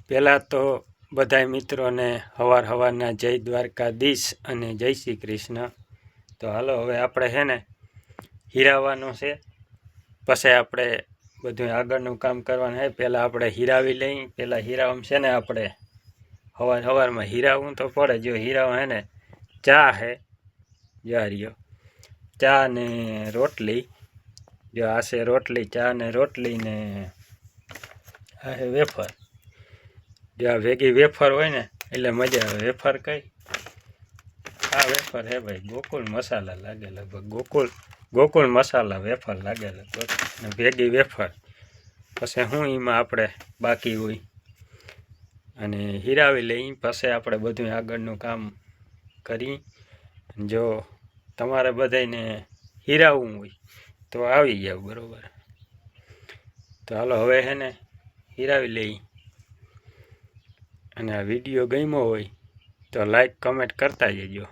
પહેલાં તો બધાય મિત્રોને હવારના જય દ્વારકાધીશ અને જય શ્રી કૃષ્ણ। તો હાલો હવે આપણે છે ને હીરાવાનું છે, પછી આપણે બધું આગળનું કામ કરવાનું છે। પહેલાં આપણે હીરાવી લઈ, પહેલાં હીરાવામાં છે ને આપણે સવારમાં હીરાવું તો પડે। જો હીરાવા હે ને ચા છે, જારીઓ ચા ને રોટલી, જો આ છે રોટલી, ચા ને રોટલી ને આ છે વેફર। જો આ ભેગી વેફર હોય ને એટલે મજા આવે। વેફર કઈ આ વેફર હે ભાઈ ગોકુળ મસાલા લાગે, લગભગ ગોકુળ મસાલા વેફર લાગે લગભગ, ને ભેગી વેફર। પછી હું એમાં આપણે બાકી હોય અને હીરાવી લઈ, પછી આપણે બધું આગળનું કામ કરી। જો તમારે બધાને હીરાવવું હોય તો આવી જાવ, બરાબર। તો હાલો હવે છે ને હીરાવી લઈ, અને આ વિડીયો ગમ્યો હોય તો લાઈક કમેન્ટ કરતા જજો।